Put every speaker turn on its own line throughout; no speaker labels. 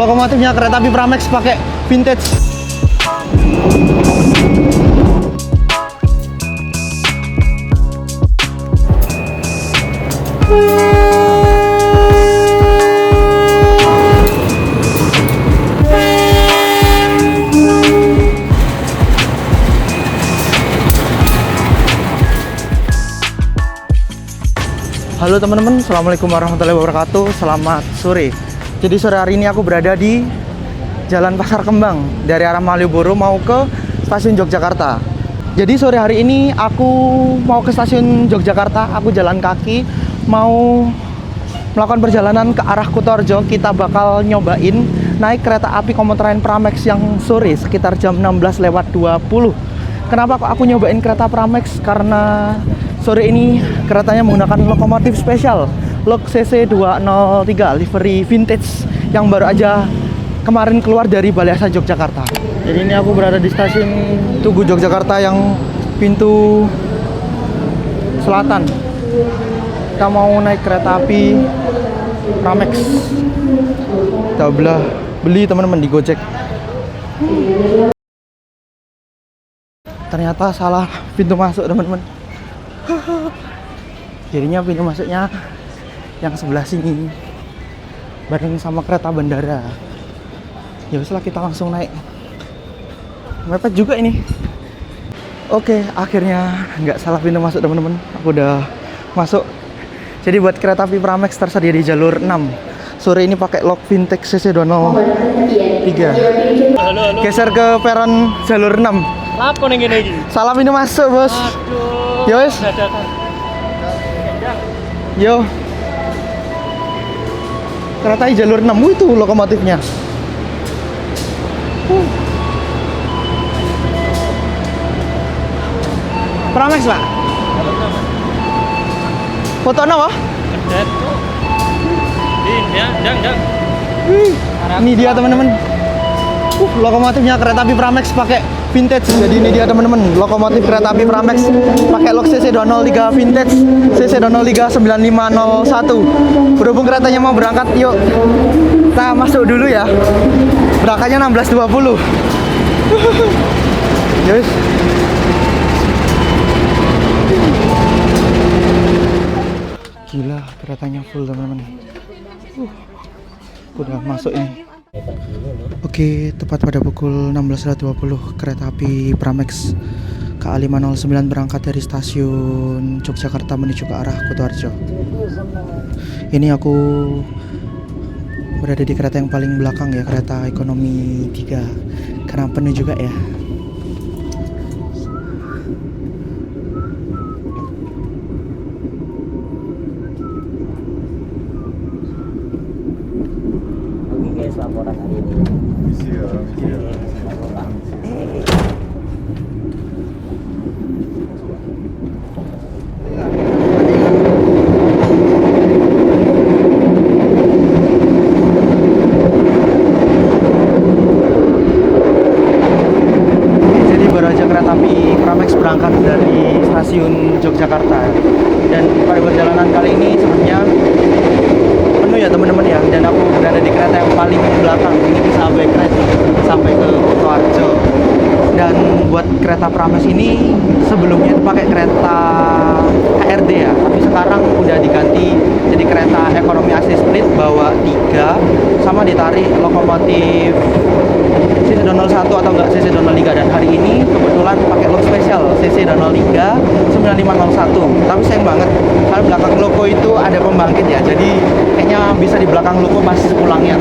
lokomotifnya kereta api Pramex pakai vintage. Halo teman-teman, assalamualaikum warahmatullahi wabarakatuh. Selamat sore. Jadi sore hari ini aku berada di Jalan Pasar Kembang dari arah Malioboro mau ke stasiun Yogyakarta. Jadi sore hari ini aku mau ke stasiun Yogyakarta. Aku jalan kaki mau melakukan perjalanan ke arah Kutoarjo. Kita bakal nyobain naik kereta api komuter lain Pramex yang sore sekitar jam 16:20. Kenapa kok aku nyobain kereta Pramex? Karena sore ini keretanya menggunakan lokomotif spesial Lok CC203 livery vintage yang baru aja kemarin keluar dari Balai Asa Yogyakarta. Jadi ini aku berada di stasiun Tugu Yogyakarta yang pintu selatan. Kita mau naik kereta api Pramex. Kita beli teman-teman di Gojek. Ternyata salah pintu masuk teman-teman. Jadinya pintu masuknya yang sebelah sini bareng sama kereta bandara. Ya weslah, kita langsung naik. Mepet juga ini. Oke, akhirnya nggak salah pintu masuk teman-teman. Aku udah masuk. Jadi buat kereta api Pramex tersedia di jalur 6. Sore ini pakai lok vintage CC203. Geser ke peron jalur 6.
Apa nih gini?
Salah pintu masuk, Bos.
Aduh.
Yo wes. Yo. Kereta jalur 6 itu lokomotifnya. Pramex, Pak. Foto apa? Ini dia teman-teman. Lokomotifnya kereta api Pramex pakai vintage. Jadi ini dia teman-teman, lokomotif kereta api Pramex pakai lok CC203 vintage, CC203 9501. Berhubung keretanya mau berangkat, yuk kita masuk dulu ya. Berangkatnya 16:20. Yes. Gila, keretanya full teman-teman. Udah masuk ini. Oke, tepat pada pukul 16:20 kereta api Pramex KA509 berangkat dari stasiun Yogyakarta menuju ke arah Kutoarjo. Ini aku berada di kereta yang paling belakang ya, kereta ekonomi 3 karena penuh juga ya.
Laporan hari ini.
Jadi baru aja kereta api Pramex berangkat dari stasiun Yogyakarta. Dan pada perjalanan kali ini sebenarnya penuh ya teman-teman ya, dan aku berada di kereta yang paling belakang. Ini bisa backride sampai ke Kutoarjo. Dan buat kereta Pramex ini sebelumnya itu pakai kereta HRD ya, tapi sekarang udah diganti jadi kereta ekonomi AC split bawa 3 sama ditarik lokomotif CC201 atau enggak CC203. Dan hari ini kebetulan pakai lok spesial CC203 9501. Tapi sayang banget karena belakang loko itu ada pembangkit ya, jadi kayaknya bisa di belakang loko pas pulangnya.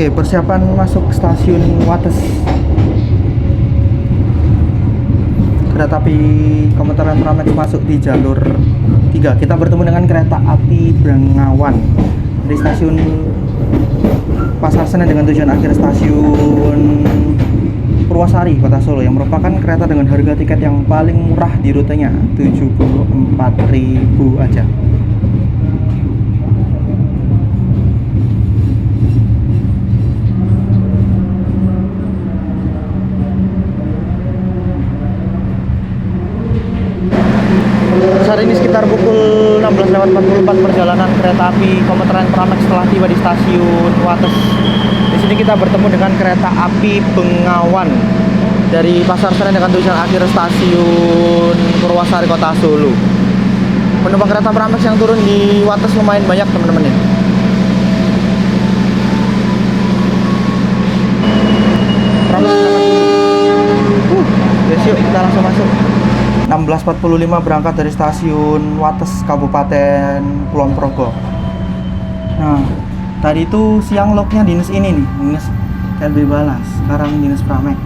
Oke, persiapan masuk stasiun Wates. Kereta api komuter lain Pramex masuk di jalur 3. Kita bertemu dengan kereta api Bengawan dari stasiun Pasar Senen dengan tujuan akhir stasiun Purwasari, Kota Solo, yang merupakan kereta dengan harga tiket yang paling murah di rutenya, 74.000 aja. Saat ini sekitar pukul 16.44 perjalanan kereta api komuter lain Pramex telah tiba di stasiun Wates. Di sini kita bertemu dengan kereta api Bengawan dari Pasar Senen dengan tujuan akhir stasiun Purwasari, Kota Solo. Penumpang kereta Pramex yang turun di Wates lumayan banyak, teman-teman ya. Pramex yes, yuk kita langsung masuk. 16.45 berangkat dari stasiun Wates, Kabupaten Kulon Progo. Nah, tadi itu siang lognya dinas ini nih, dinas KLB Balas, sekarang dinas Pramex.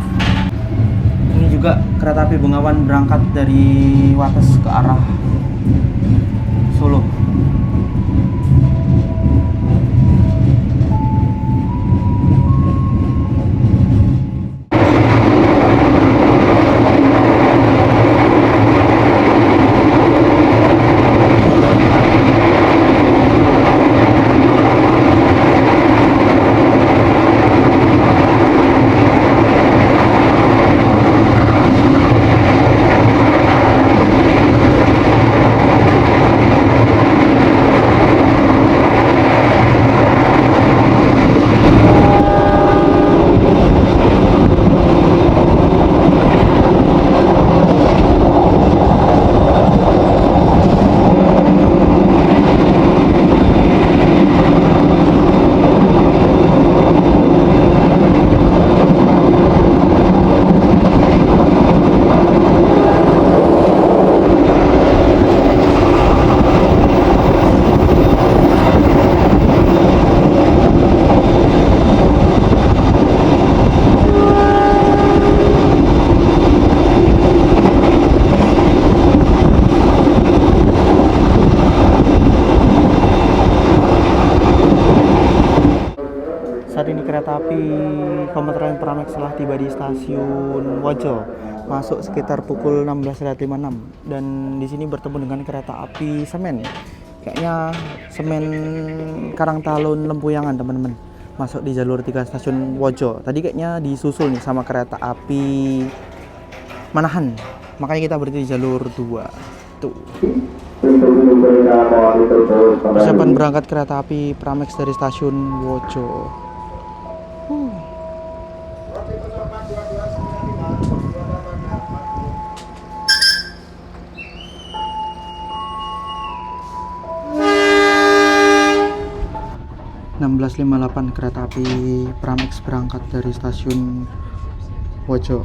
Ini juga kereta api Bengawan berangkat dari Wates ke arah Solo. Saat ini kereta api komuter lain Pramex telah tiba di stasiun Wojo, masuk sekitar pukul 16.56, dan di sini bertemu dengan kereta api semen. Kayaknya semen Karangtalun Lempuyangan, teman-teman. Masuk di jalur 3 stasiun Wojo. Tadi kayaknya disusul nih sama kereta api Manahan. Makanya kita berhenti di jalur 2. Tuh. Persiapan berangkat kereta api Pramex dari stasiun Wojo. 16.58 kereta api Pramex berangkat dari stasiun Wojo.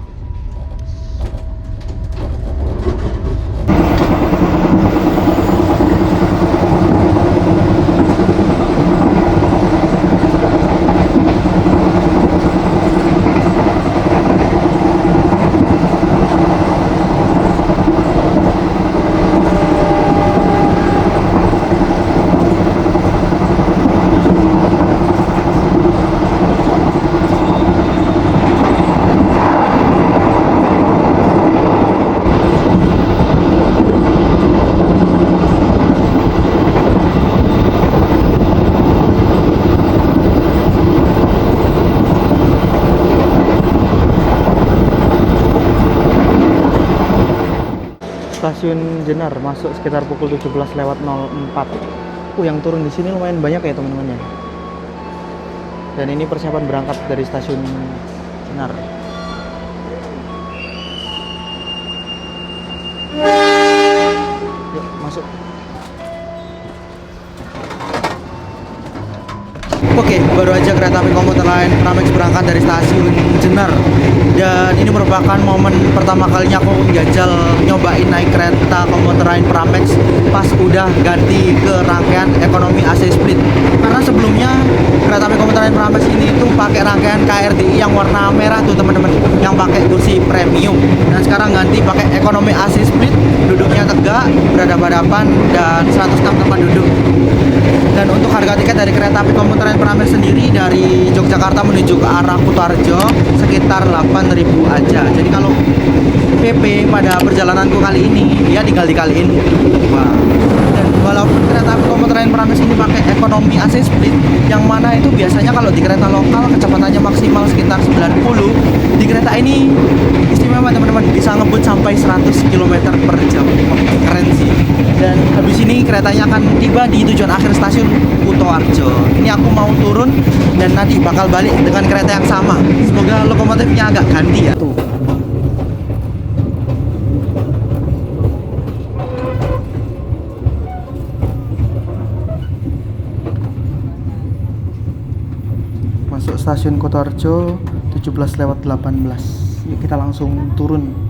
Stasiun Jenar masuk sekitar pukul 17.04. Yang turun di sini lumayan banyak ya, teman-teman ya. Dan ini persiapan berangkat dari stasiun Jenar. Yuk, masuk. Oke, baru aja kereta api komuter lain Pramex berangkat dari stasiun Jenar. Dan ini merupakan momen pertama kalinya aku jajal nyobain naik kereta komuter lain Pramex pas udah ganti ke rangkaian ekonomi AC Split. Karena sebelumnya kereta api komuter lain Pramex ini tuh pakai rangkaian KRDI yang warna merah tuh teman-teman, yang pakai kursi premium. Dan sekarang ganti pakai ekonomi AC Split, duduknya tegak, berhadapan-hadapan dan 106 tempat duduk. Dan untuk harga tiket dari kereta api komuter lain Pramex sendiri dari Yogyakarta menuju ke arah Kutoarjo sekitar 8.000 aja. Jadi kalau PP pada perjalananku kali ini ya tinggal dikaliin 2. Dan walaupun kereta api komuter lain Pramex ini pakai ekonomi AC Split, yang mana itu biasanya kalau di kereta lokal kecepatannya maksimal sekitar 90, di kereta ini istimewa teman-teman, bisa ngebut sampai 100 km per jam. Keren sih. Dan habis ini keretanya akan tiba di tujuan akhir stasiun Kutoarjo. Ini aku mau turun dan nanti bakal balik dengan kereta yang sama. Semoga lokomotifnya agak ganti ya. Tuh. Masuk stasiun Kutoarjo 17:18. Yuk kita langsung turun.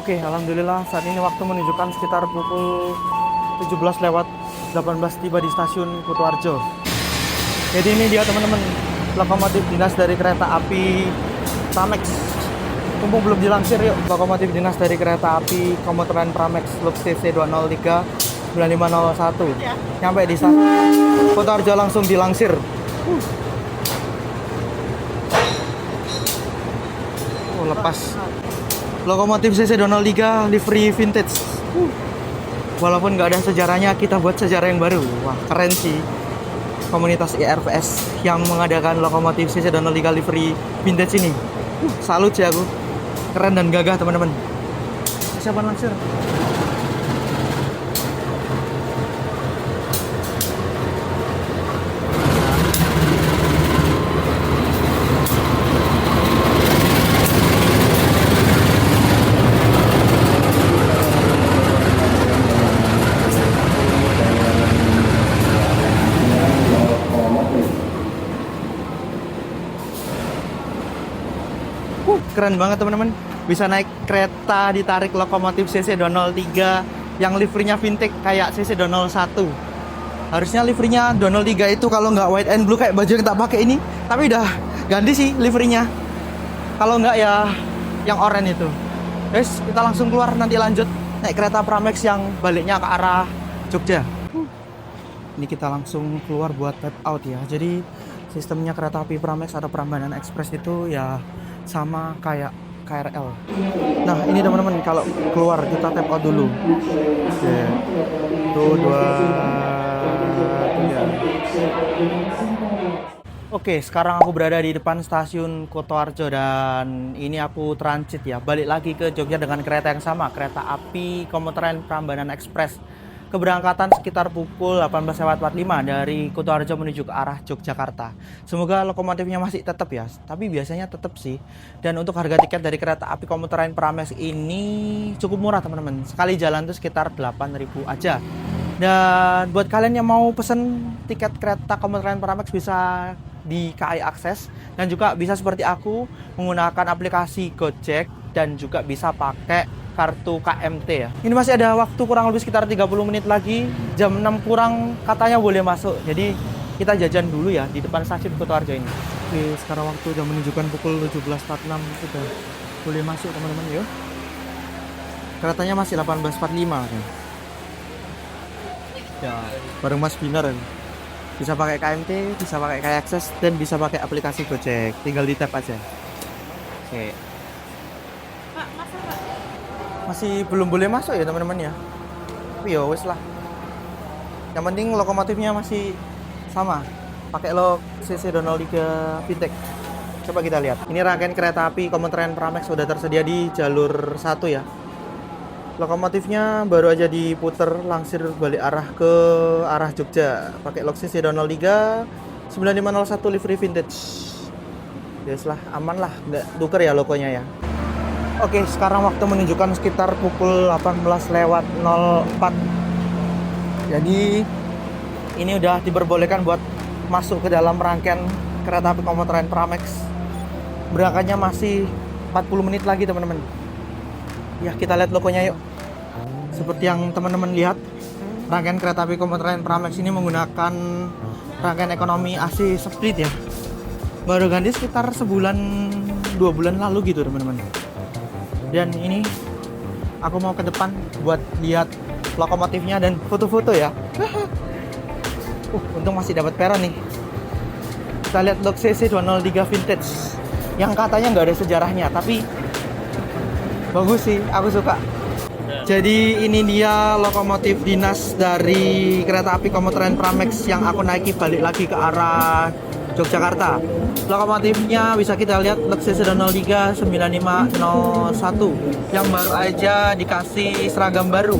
Oke, alhamdulillah saat ini waktu menunjukkan sekitar pukul 17:18 tiba di stasiun Kutoarjo. Jadi ini dia teman-teman, lokomotif dinas dari kereta api Pramex. Mumpung belum dilansir, yuk lokomotif dinas dari kereta api komuter lain Pramex Lux CC 203 9501. Nyampe di stasiun Kutoarjo langsung dilansir. Oh, lepas. Lokomotif CC 203 livery vintage. Walaupun nggak ada sejarahnya, kita buat sejarah yang baru. Wah, keren sih. Komunitas IRPS yang mengadakan lokomotif CC 203 livery vintage ini. Salut sih aku. Keren dan gagah teman-teman. Siapa lansir? Keren banget teman-teman, bisa naik kereta ditarik lokomotif CC 203 yang liverynya vintage kayak CC 201. Harusnya liverynya 203 itu kalau nggak white and blue kayak baju yang tak pakai ini, tapi udah ganti sih liverynya. Kalau nggak ya yang oranye itu. Guys, kita langsung keluar, nanti lanjut naik kereta Pramex yang baliknya ke arah Jogja. Ini kita langsung keluar buat tap out ya. Jadi sistemnya kereta api Pramex atau Prambanan Express itu ya sama kayak KRL. Nah ini teman-teman, kalau keluar kita tap out dulu. Oke. 1, 2, 3. Oke, sekarang aku berada di depan stasiun Kutoarjo dan ini aku transit ya, balik lagi ke Jogja dengan kereta yang sama, kereta api komuter lain Prambanan Express. Keberangkatan sekitar pukul 18:45 dari Kutoarjo menuju ke arah Yogyakarta. Semoga lokomotifnya masih tetap ya, tapi biasanya tetap sih. Dan untuk harga tiket dari kereta api komuter lain Pramex ini cukup murah teman-teman. Sekali jalan tuh sekitar 8.000 aja. Dan buat kalian yang mau pesen tiket kereta komuter lain Pramex bisa di KAI Akses, dan juga bisa seperti aku menggunakan aplikasi Gojek dan juga bisa pakai kartu KMT ya. Ini masih ada waktu kurang lebih sekitar 30 menit lagi. Jam 6 kurang katanya boleh masuk. Jadi kita jajan dulu ya di depan stasiun Kutoarjo ini. Oke, sekarang waktu udah menunjukkan pukul 17.46, sudah boleh masuk teman-teman yuk. Keretanya masih 18.45 kan. Ya, bareng Mas Binar kan. Bisa pakai KMT, bisa pakai KAI Akses, dan bisa pakai aplikasi Gojek. Tinggal di tap aja. Oke. Masih belum boleh masuk ya teman-teman ya. Tapi ya wes lah. Yang penting lokomotifnya masih sama. Pakai lok CC 203 vintage. Coba kita lihat. Ini rangkaian kereta api komuter lain Pramex sudah tersedia di jalur 1 ya. Lokomotifnya baru aja diputer langsir balik arah ke arah Jogja. Pakai lok CC 203 9501 livery vintage. Yes lah, aman lah, nggak tuker ya logonya ya. Oke, sekarang waktu menunjukkan sekitar pukul 18:04. Jadi ini udah diperbolehkan buat masuk ke dalam rangkaian kereta api komuter lain Pramex. Berangkatnya masih 40 menit lagi teman-teman. Ya, kita lihat logonya yuk. Seperti yang teman-teman lihat, rangkaian kereta api komuter lain Pramex ini menggunakan rangkaian ekonomi AC split ya. Baru ganti sekitar sebulan 2 bulan lalu gitu teman-teman. Dan ini aku mau ke depan buat lihat lokomotifnya dan foto-foto ya. Untung masih dapat peron nih. Kita lihat lok CC 203 vintage yang katanya nggak ada sejarahnya, tapi bagus sih, aku suka. Jadi ini dia lokomotif dinas dari kereta api komuter lain Pramex yang aku naiki balik lagi ke arah Yogyakarta. Lokomotifnya bisa kita lihat lok CC 203 9501 yang baru aja dikasih seragam baru,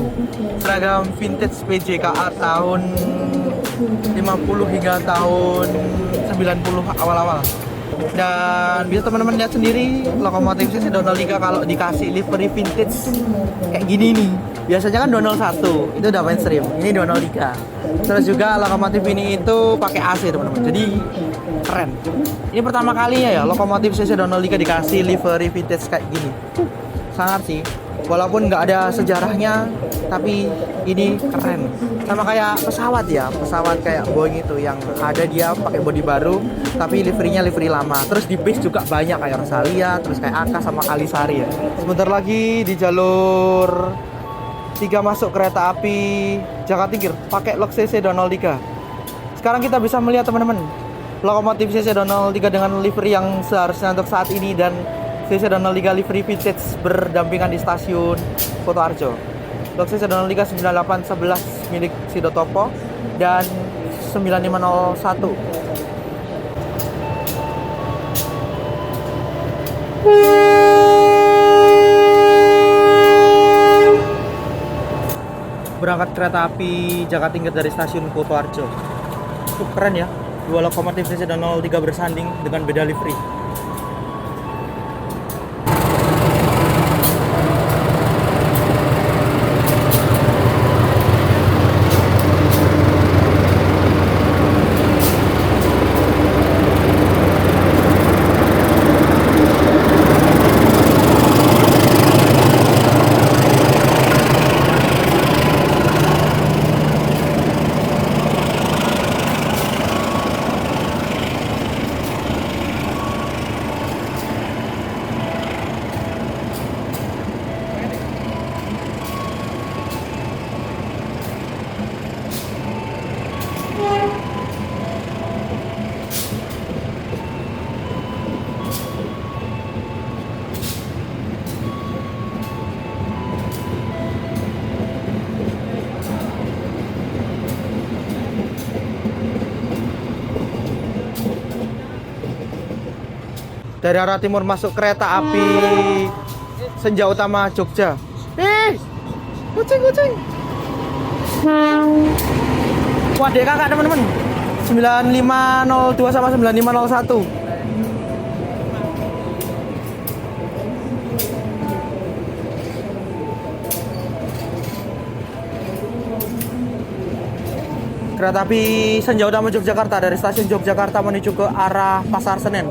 seragam vintage PJKA tahun 50 hingga tahun 90 awal-awal. Dan bisa teman-teman lihat sendiri lokomotif CC 203 kalau dikasih livery vintage kayak gini nih. Biasanya kan 201 itu udah mainstream, ini 203. Terus juga lokomotif ini itu pakai AC teman-teman, jadi keren. Ini pertama kalinya ya lokomotif CC 203 dikasih livery vintage kayak gini. Sangat sih, walaupun nggak ada sejarahnya, tapi ini keren. Sama kayak pesawat ya, pesawat kayak Boeing itu yang ada dia pakai bodi baru, tapi liverynya livery lama. Terus di base juga banyak kayak Rosalia, terus kayak Aka sama Alisari ya. Sebentar lagi di jalur 3 masuk kereta api Jakarta Tingkir pakai lok CC 203. Sekarang kita bisa melihat teman-teman lokomotif CC 203 dengan livery yang seharusnya untuk saat ini dan CC 203 livery vintage berdampingan di stasiun Kutoarjo. Lok CC 203 9811 milik Sido Topo dan 9501. Berangkat kereta api Jakarta Tingkir dari stasiun Kutoarjo. Keren ya, 2 lokomotif CC 203 bersanding dengan beda livery. Dari arah timur masuk kereta api Senja Utama Jogja. Kucing. Wah, dek kakak teman-teman. 9502 sama 9501. Kereta api Senja Utama Yogyakarta dari stasiun Yogyakarta menuju ke arah Pasar Senen.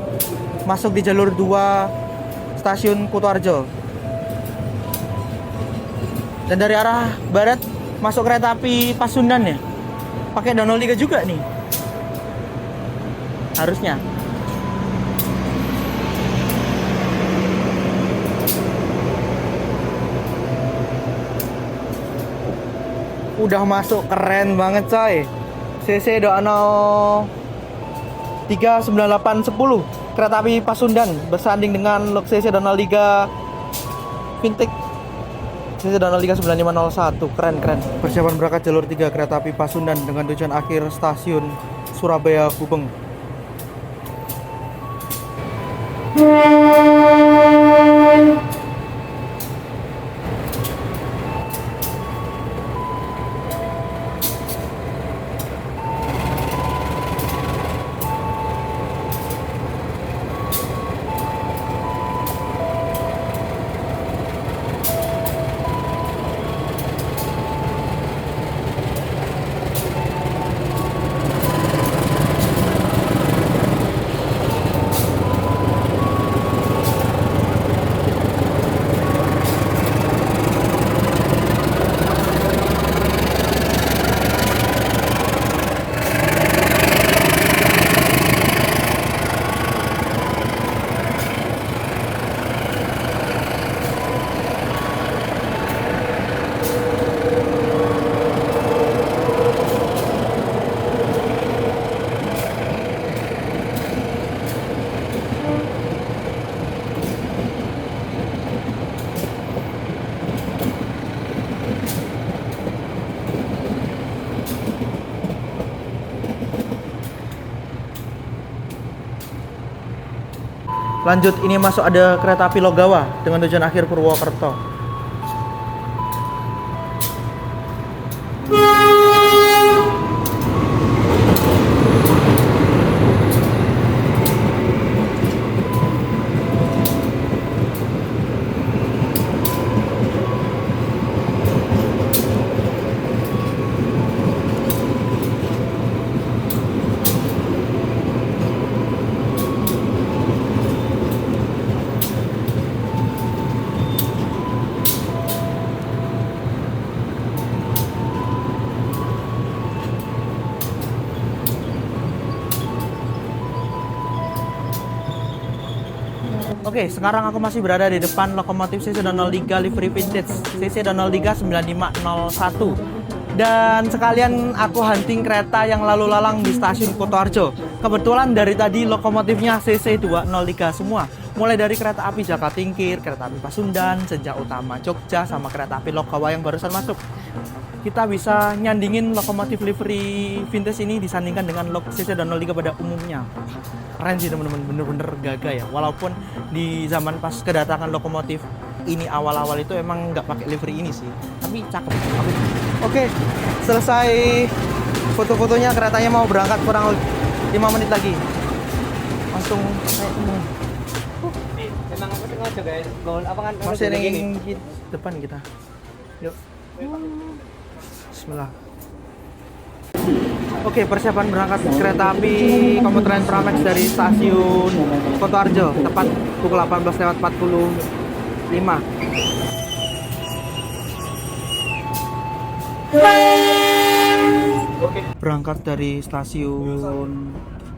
Masuk di jalur 2 stasiun Kutoarjo. Dan dari arah barat masuk kereta api Pasundan ya. Pakai 203 juga nih. Harusnya. Udah masuk, keren banget coy. CC 2039810 kereta api Pasundan bersanding dengan lok CC 203 Vintage CC 203 9501. Keren. Persiapan berangkat jalur 3 kereta api Pasundan dengan tujuan akhir stasiun Surabaya Gubeng. Lanjut, ini masuk ada kereta api Logawa dengan tujuan akhir Purwokerto. Oke, sekarang aku masih berada di depan lokomotif CC 03 livery vintage CC 03 9501. Dan sekalian aku hunting kereta yang lalu lalang di stasiun Kutoarjo. Kebetulan dari tadi lokomotifnya CC 203 semua. Mulai dari kereta api Jakatingkir, kereta api Pasundan, Senja Utama Jogja, sama kereta api Logawa yang barusan masuk. Kita bisa nyandingin lokomotif livery vintage ini disandingkan dengan CC 203 pada umumnya. Keren sih teman-teman, bener-bener gagah ya. Walaupun di zaman pas kedatangan lokomotif ini awal-awal itu emang nggak pakai livery ini sih, tapi cakep. Oke, selesai foto-fotonya, keretanya mau berangkat kurang 5 menit lagi. Langsung
Emang aku sengaja guys. Gol apa kan?
masih yang depan kita. Yuk. Bismillah. Oke, persiapan berangkat kereta api komuter lain Pramex dari stasiun Kutoarjo tepat pukul 18:45. Berangkat dari stasiun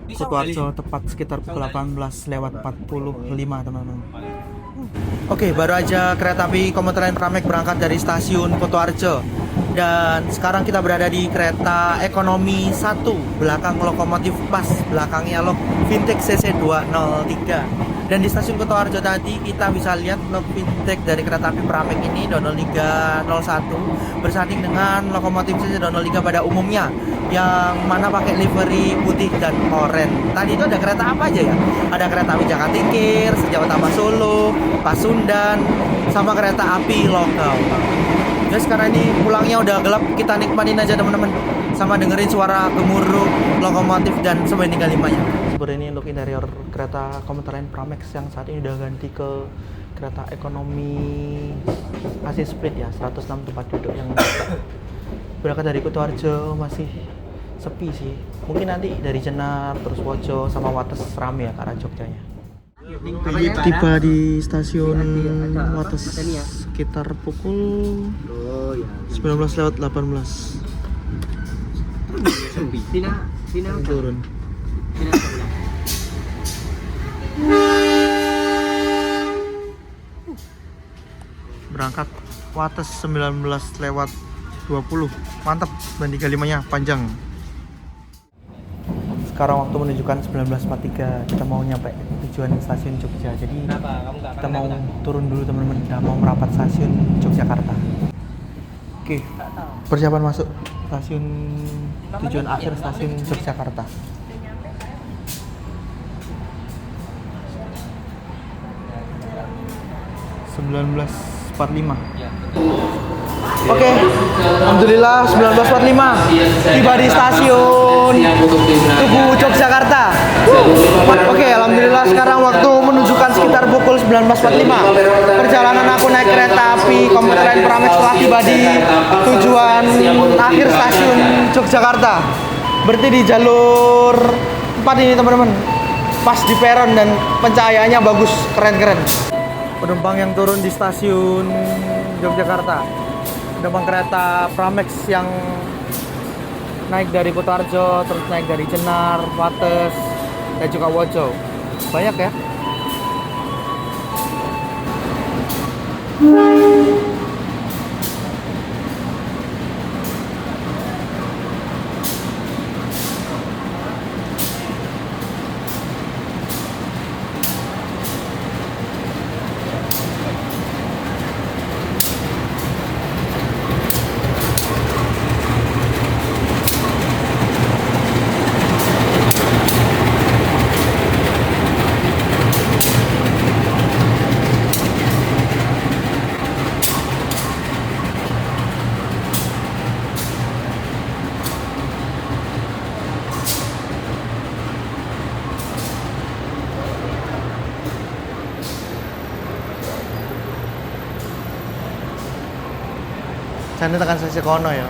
Kutoarjo tepat sekitar pukul 18:45, teman-teman. Oke, baru aja kereta api komuter lain Pramex berangkat dari stasiun Kutoarjo. Dan sekarang kita berada di kereta ekonomi 1, belakang lokomotif pas, belakangnya lok vintage CC 203. Dan di stasiun Kutoarjo tadi kita bisa lihat lok vintage dari kereta api Pramex ini 20301 bersanding dengan lokomotif CC 203 pada umumnya yang mana pakai livery putih dan oranye. Tadi itu ada kereta apa aja ya? Ada kereta api Jakatingkir, Senja Utama Solo, Pasundan, sama kereta api Logawa. Guys, karena ini pulangnya udah gelap, kita nikmatin aja teman-teman, sama dengerin suara gemuruh lokomotif dan semua tinggal limanya. Seperti ini untuk interior kereta komuter lain Pramex yang saat ini udah ganti ke kereta ekonomi AC split ya, 106 tempat duduk yang berangkat dari Kutoarjo masih sepi sih. Mungkin nanti dari Jenar, terus Wojo, sama Wates rame ya ke arah Jogjanya. Tiba di stasiun Wates sekitar pukul 19:18. Turun. Berangkat Wates 19:20. Mantap, dan 35-nya panjang. Sekarang waktu menunjukkan 19:43. Kita mau nyampe tujuan stasiun Jogja. Jadi kita mau turun dulu teman-teman. Udah mau merapat stasiun Yogyakarta. Oke, persiapan masuk stasiun tujuan akhir stasiun Yogyakarta. Oke, alhamdulillah 19:45 tiba di stasiun Tugu Yogyakarta. Oke, alhamdulillah sekarang waktu menunjukkan sekitar pukul 19:45. Perjalanan aku naik kereta api komuter lain Pramex telah tiba di tujuan akhir stasiun Yogyakarta. Berarti di jalur 4 ini teman-teman. Pas di peron dan pencahayaannya bagus, keren-keren. Penumpang yang turun di stasiun Yogyakarta, penumpang kereta Pramex yang naik dari Kutoarjo, terus naik dari Jenar, Wates, dan juga Wojo. Banyak ya. Jane tekan stasiun kono ya.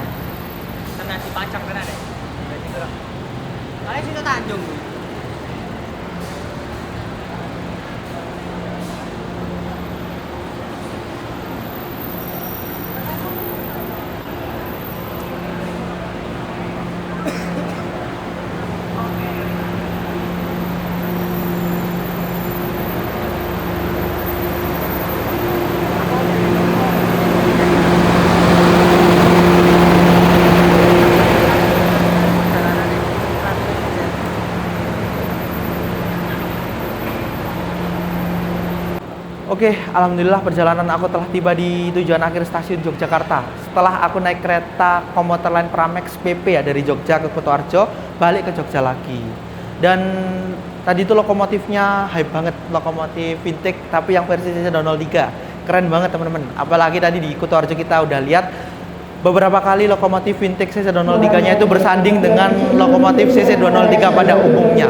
Tenan dipacang tenan deh. Berarti kira. Ayo situ Tanjung.
Oke, alhamdulillah perjalanan aku telah tiba di tujuan akhir stasiun Yogyakarta. Setelah aku naik kereta komuter lain Pramex PP ya dari Jogja ke Kutoarjo, balik ke Jogja lagi. Dan tadi itu lokomotifnya hype banget, lokomotif vintage tapi yang versi CC203. Keren banget teman-teman. Apalagi tadi di Kutoarjo kita udah lihat beberapa kali lokomotif vintage CC203-nya itu bersanding dengan lokomotif CC203 pada umumnya.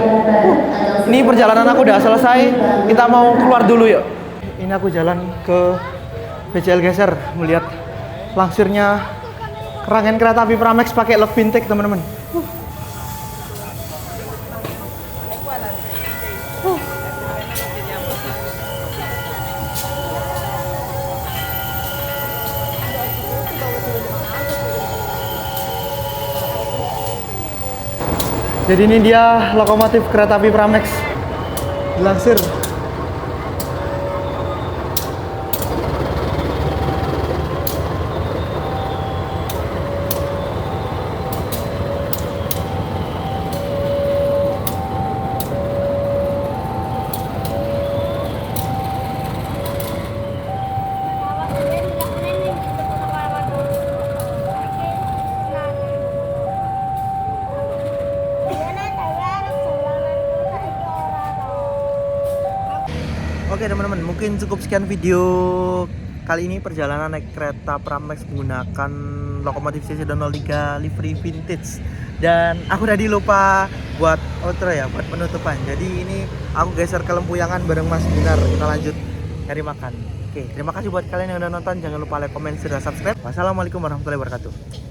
Ini perjalanan aku udah selesai, kita mau keluar dulu yuk. Ini aku jalan ke BCL Geser melihat langsirnya rangkaian kereta api Pramex pakai look vintage teman-teman. Jadi ini dia lokomotif kereta api Pramex Langsir. Oke teman-teman, mungkin cukup sekian video kali ini perjalanan naik kereta Pramex menggunakan lokomotif CC203 livery vintage. Dan aku tadi lupa buat outro ya, buat penutupan. Jadi ini aku geser ke Lempuyangan bareng Mas Binar. Kita lanjut cari makan. Oke, terima kasih buat kalian yang udah nonton. Jangan lupa like, comment, share, dan subscribe. Wassalamualaikum warahmatullahi wabarakatuh.